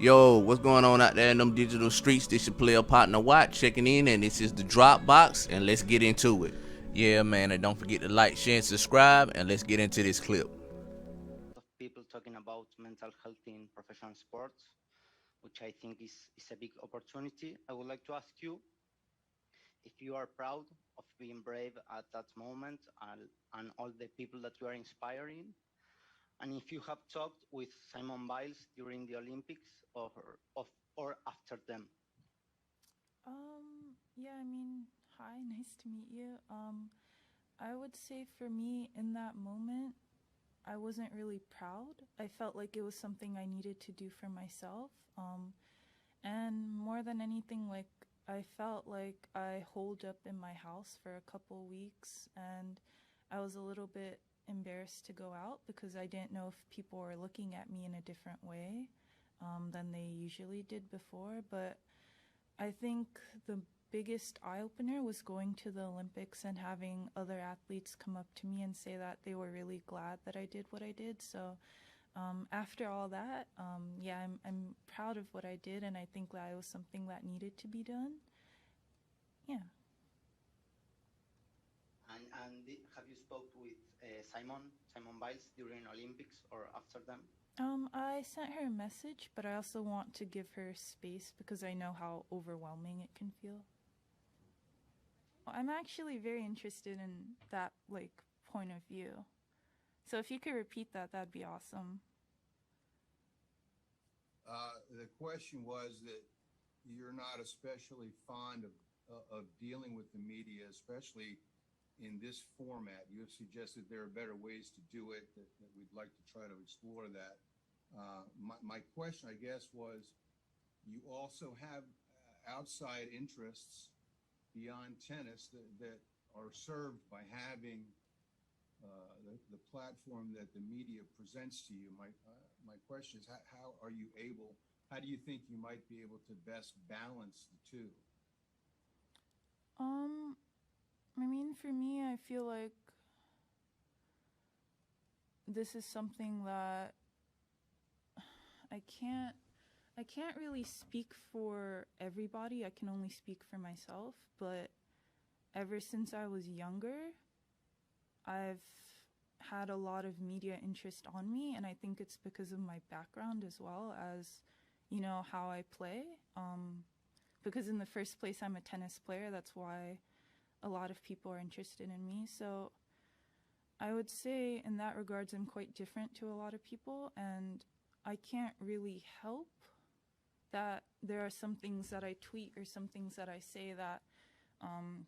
Yo, what's going on out there in them digital streets? This your player partner Watt checking in, and this is the Dropbox, and let's get into it. Yeah, man, and don't forget to like, share, and subscribe, and let's get into this clip. Of people talking about mental health in professional sports, which I think is a big opportunity. I would like to ask you if you are proud of being brave at that moment and all the people that you are inspiring, and if you have talked with Simon Biles during the Olympics of, or after them. Yeah, I mean, hi, nice to meet you. I would say for me in that moment, I wasn't really proud. I felt like it was something I needed to do for myself. And more than anything, like, I felt like I holed up in my house for a couple weeks and I was a little bit embarrassed to go out because I didn't know if people were looking at me in a different way than they usually did before. But I think the biggest eye opener was going to the Olympics and having other athletes come up to me and say that they were really glad that I did what I did. So after all that, yeah, I'm proud of what I did, and I think that it was something that needed to be done. Yeah. And have you spoke with Simon Biles during Olympics or after them? I sent her a message, but I also want to give her space because I know how overwhelming it can feel. I'm actually very interested in that point of view. So if you could repeat that, that'd be awesome. The question was that you're not especially fond of dealing with the media, especially in this format. You have suggested there are better ways to do it, that we'd like to try to explore that. My question, I guess, was you also have outside interests beyond tennis that are served by having the platform that the media presents to you. My question is, how are you able? How do you think you might be able to best balance the two? Um, I mean, for me, I feel like this is something that I can't I can't really speak for everybody. I can only speak for myself, but ever since I was younger, I've had a lot of media interest on me, and I think it's because of my background as well as, how I play. Because in the first place, I'm a tennis player. That's why a lot of people are interested in me. So I would say, in that regards, I'm quite different to a lot of people, and I can't really help that there are some things that I tweet or some things that I say that um,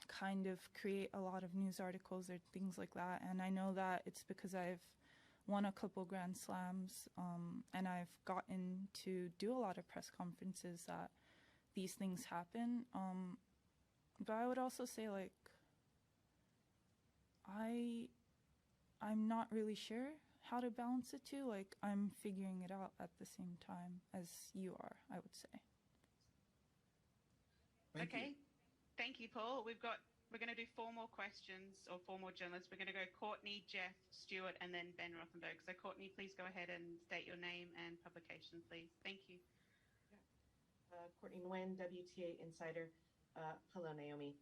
kind of create a lot of news articles or things like that. And I know that it's because I've won a couple Grand Slams and I've gotten to do a lot of press conferences that these things happen. But I would also say, like, I I'm not really sure how to balance it too. Like, I'm figuring it out at the same time as you are, I would say. Thank you. Okay, thank you, Paul. We're going to do four more questions or four more journalists. We're going to go Courtney, Jeff, Stuart, and then Ben Rothenberg. So, Courtney, please go ahead and state your name and publication, please. Thank you. Courtney Nguyen, WTA Insider. Hello, Naomi.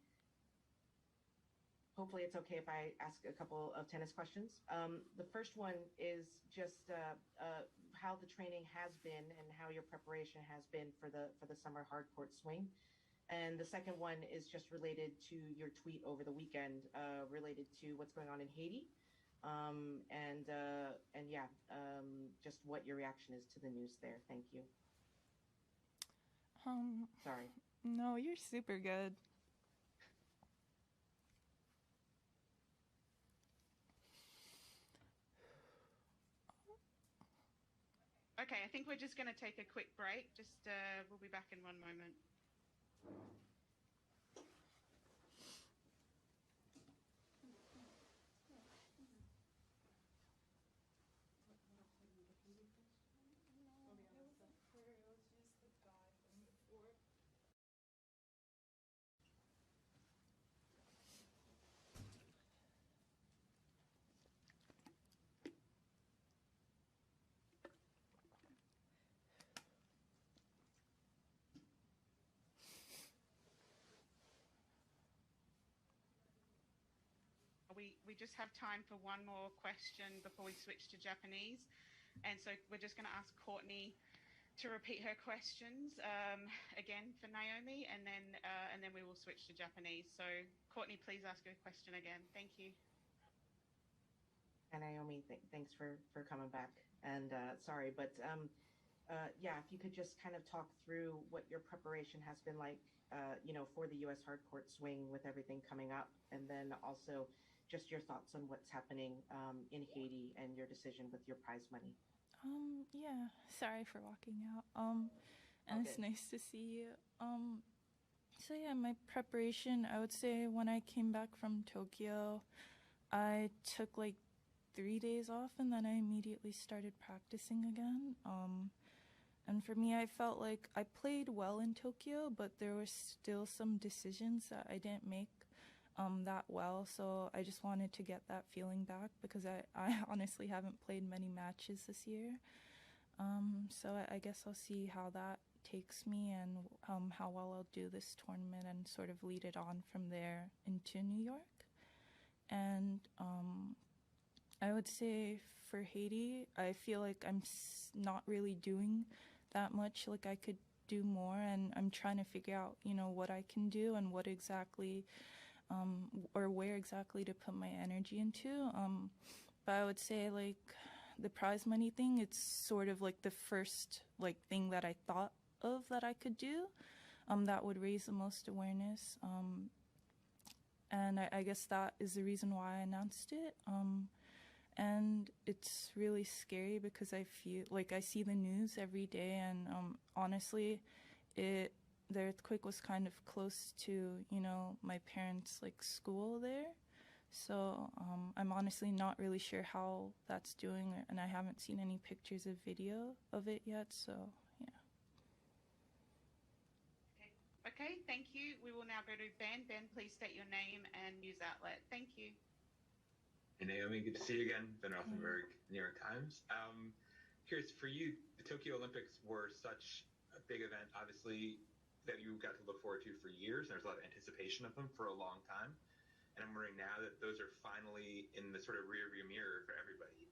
Hopefully, it's okay if I ask a couple of tennis questions. The first one is just how the training has been and how your preparation has been for the summer hard court swing. And the second one is just related to your tweet over the weekend, related to what's going on in Haiti, and yeah, just what your reaction is to the news there. Thank you. Um, Sorry. no, you're super good. Okay, I think we're just going to take a quick break. We'll be back in one moment. we just have time for one more question before we switch to Japanese. And so we're just going to ask Courtney to repeat her questions again for Naomi, and then we will switch to Japanese. So Courtney, please ask your question again. Thank you. And Naomi, thanks for coming back. And sorry, but yeah, if you could just kind of talk through what your preparation has been like, for the U.S. hardcourt swing with everything coming up, and then also just your thoughts on what's happening in Haiti and your decision with your prize money. Yeah, sorry for walking out. And it's nice to see you. So yeah, my preparation, I would say when I came back from Tokyo, I took like 3 days off and then I immediately started practicing again. And for me, I felt like I played well in Tokyo, but there were still some decisions that I didn't make that well. So I just wanted to get that feeling back because I honestly haven't played many matches this year. So I guess I'll see how that takes me and how well I'll do this tournament and sort of lead it on from there into New York. And I would say for Haiti, I feel like I'm not really doing that much. Like I could do more, and I'm trying to figure out, what I can do and what exactly, or where exactly to put my energy into. But I would say like the prize money thing, it's sort of like the first like thing that I thought of that I could do, that would raise the most awareness. And I guess that is the reason why I announced it. And it's really scary because I feel like I see the news every day, and honestly, the earthquake was kind of close to, my parents' like school there. So I'm honestly not really sure how that's doing, and I haven't seen any pictures of video of it yet. So yeah. Okay, thank you. We will now go to Ben. Ben, please state your name and news outlet. Thank you. Hey Naomi, good to see you again. Ben Rothenberg, New York Times. Curious, for you, the Tokyo Olympics were such a big event, obviously, that you got to look forward to for years. There's a lot of anticipation of them for a long time. And I'm wondering now that those are finally in the sort of rearview mirror for everybody,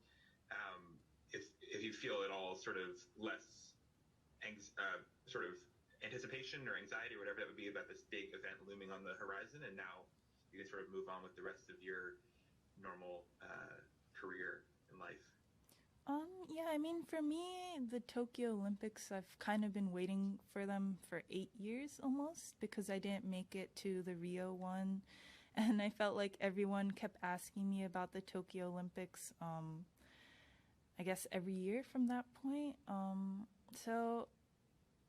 if you feel at all sort of less sort of anticipation or anxiety or whatever that would be about this big event looming on the horizon, and now you can sort of move on with the rest of your normal career in life. Yeah, I mean, for me, the Tokyo Olympics, I've kind of been waiting for them for 8 years almost, because I didn't make it to the Rio one, and I felt like everyone kept asking me about the Tokyo Olympics, I guess every year from that point. So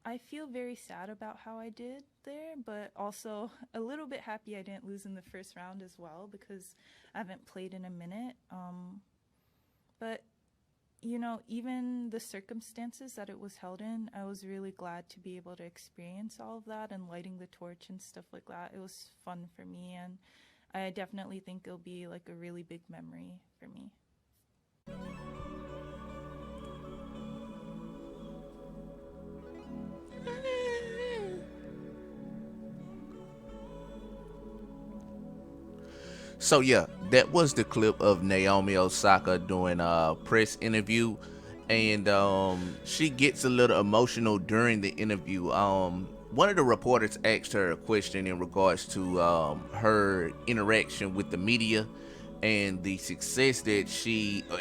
I feel very sad about how I did there, but also a little bit happy I didn't lose in the first round as well, because I haven't played in a minute. But, even the circumstances that it was held in, I was really glad to be able to experience all of that and lighting the torch and stuff like that. It was fun for me, and I definitely think it'll be like a really big memory for me. So yeah, that was the clip of Naomi Osaka doing a press interview, and she gets a little emotional during the interview. One of the reporters asked her a question in regards to her interaction with the media and the success that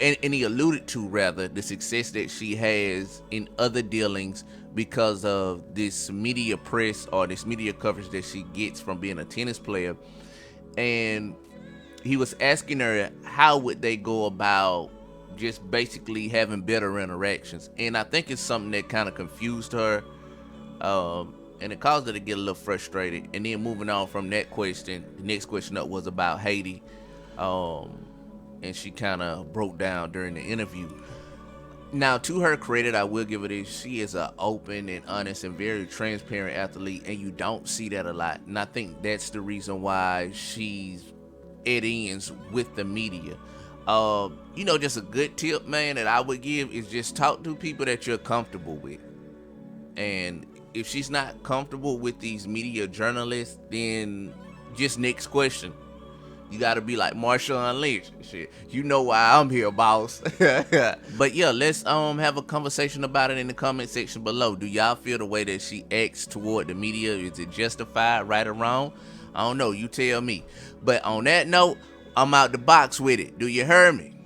and he alluded to rather the success that she has in other dealings because of this media press or this media coverage that she gets from being a tennis player. And he was asking her how would they go about just basically having better interactions, and I think it's something that kind of confused her, and it caused her to get a little frustrated. And then moving on from that question, the next question up was about Haiti, and she kind of broke down during the interview. Now, to her credit, I will give her this: she is an open and honest and very transparent athlete, and you don't see that a lot. And I think that's the reason why she's at ends with the media. Just a good tip, man, that I would give is just talk to people that you're comfortable with. And if she's not comfortable with these media journalists, then just next question. You gotta be like Marshawn Lynch. Shit, you know why I'm here, boss. But yeah, let's have a conversation about it in the comment section below. Do y'all feel the way that she acts toward the media, is it justified, right or wrong? I don't know. You tell me. But on that note, I'm out the box with it. Do you hear me?